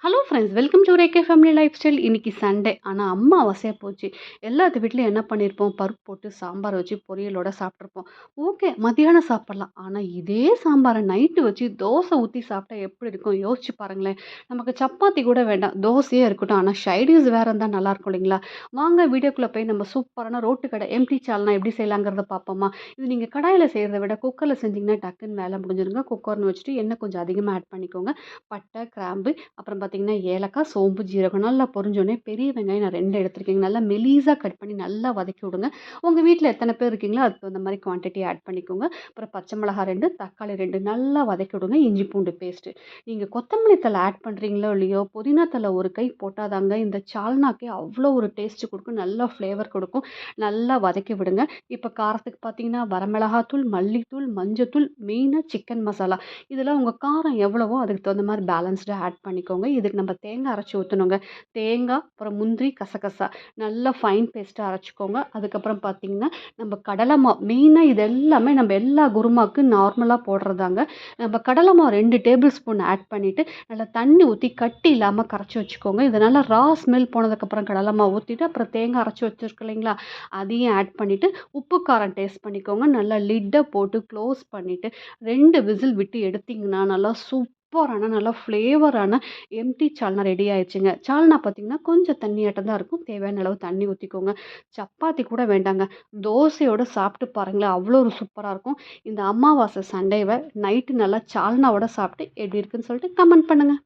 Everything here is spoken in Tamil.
ஹலோ ஃப்ரெண்ட்ஸ், வெல்கம் டு ரேகே ஃபேமிலி லைஃப் ஸ்டைல். இன்னைக்கு சண்டே. ஆனால் அமாவாசையா போச்சு. எல்லாத்து வீட்லையும் என்ன பண்ணியிருப்போம், பருப்பு போட்டு சாம்பார் வச்சு பொரியலோட சாப்பிட்ருப்போம். ஓகே, மத்தியானம் சாப்பிடலாம். ஆனால் இதே சாம்பாரை நைட்டு வச்சு தோசை ஊற்றி சாப்பிட்டா எப்படி இருக்கும் யோசிச்சு பாருங்களேன். நமக்கு சப்பாத்தி கூட வேண்டாம், தோசையே இருக்கட்டும். ஆனால் ஷைடிஸ் வேறு இருந்தால் நல்லாயிருக்கும் இல்லைங்களா? வாங்க வீடியோக்குள்ளே போய் நம்ம சூப்பரான ரோட்டு கடை எம்டி சால்னா எப்படி செய்யலாங்கிறத பார்ப்போமா? இது நீங்கள் கடாயில் செய்கிறத விட குக்கரில் செஞ்சிங்கன்னா டக்குன்னு வேலை முடிஞ்சிருங்க. குக்கர்னு வச்சுட்டு எண்ணெய் கொஞ்சம் அதிகமாக ஆட் பண்ணிக்கோங்க. பட்டை, கிராம்பு, அப்புறம் பார்த்தீங்கன்னா ஏலக்காய், சோம்பு, ஜீரகம் நல்லா பொரிஞ்சோனே பெரிய வெங்காயம் நான் 2 எடுத்துருக்கேங்க. நல்லா மெலிசா கட் பண்ணி நல்லா வதக்கி விடுங்க. உங்கள் வீட்டில் எத்தனை பேர் இருக்கீங்களோ அதுக்கு தகுந்த மாதிரி குவான்டிட்டி ஆட் பண்ணிக்கோங்க. அப்புறம் பச்சை மிளகாய் 2, தக்காளி 2 நல்லா வதக்கி விடுங்க. இஞ்சி பூண்டு பேஸ்ட்டு. நீங்கள் கொத்தமல்லி தழை ஆட் பண்ணுறீங்களோ இல்லையோ, புதினா தழை ஒரு கை போட்டாதாங்க இந்த சால்னாக்கே அவ்வளோ ஒரு டேஸ்ட் கொடுக்கும். நல்லா ஃப்ளேவர் கொடுக்கும். நல்லா வதக்கி விடுங்க. இப்போ காரத்துக்கு பார்த்தீங்கன்னா வரமிளகாத்தூள், மல்லித்தூள், மஞ்சத்தூள், மெயினாக சிக்கன் மசாலா. இதெல்லாம் உங்கள் காரம் எவ்வளவோ அதுக்கு தகுந்த மாதிரி பேலன்ஸ்டாக ஆட் பண்ணிக்கோங்க. இதுக்கு நம்ம தேங்காய் அரைச்சி ஊற்றணுங்க. தேங்காய், அப்புறம் முந்திரி, கசகசா நல்லா ஃபைன் பேஸ்ட்டாக அரைச்சிக்கோங்க. அதுக்கப்புறம் பார்த்தீங்கன்னா நம்ம கடலை மாவு மெயினாக இது எல்லாமே நம்ம எல்லா குருமாவுக்கு நார்மலாக போடுறதாங்க. நம்ம கடலை மாவு 2 டேபிள் ஸ்பூன் ஆட் பண்ணிவிட்டு நல்லா தண்ணி ஊற்றி கட்டி இல்லாமல் கரைச்சி வச்சுக்கோங்க. இது நல்லா ரா ஸ்மெல் போனதுக்கப்புறம் கடலை மாவு ஊற்றிட்டு அப்புறம் தேங்காய் அரைச்சி வச்சுருக்கு இல்லைங்களா, அதையும் ஆட் பண்ணிவிட்டு உப்பு காரம் டேஸ்ட் பண்ணிக்கோங்க. நல்லா லிட்டை போட்டு க்ளோஸ் பண்ணிவிட்டு 2 விசில் விட்டு எடுத்திங்கன்னா நல்லா சூப்பரான நல்லா ஃப்ளேவரான எம்டி சால்னா ரெடி ஆயிடுச்சுங்க. சால்னா பார்த்தீங்கன்னா கொஞ்சம் தண்ணியாட்டம் தான் இருக்கும். தேவையான அளவு தண்ணி ஊற்றிக்கோங்க. சப்பாத்தி கூட வேண்டாங்க, தோசையோட சாப்பிட்டு பாருங்களேன், அவ்வளோ ஒரு சூப்பராக இருக்கும். இந்த அமாவாசை சண்டேவை நைட்டு நல்லா சால்னாவோட சாப்பிட்டு எப்படி இருக்குன்னு சொல்லிட்டு கமெண்ட் பண்ணுங்கள்.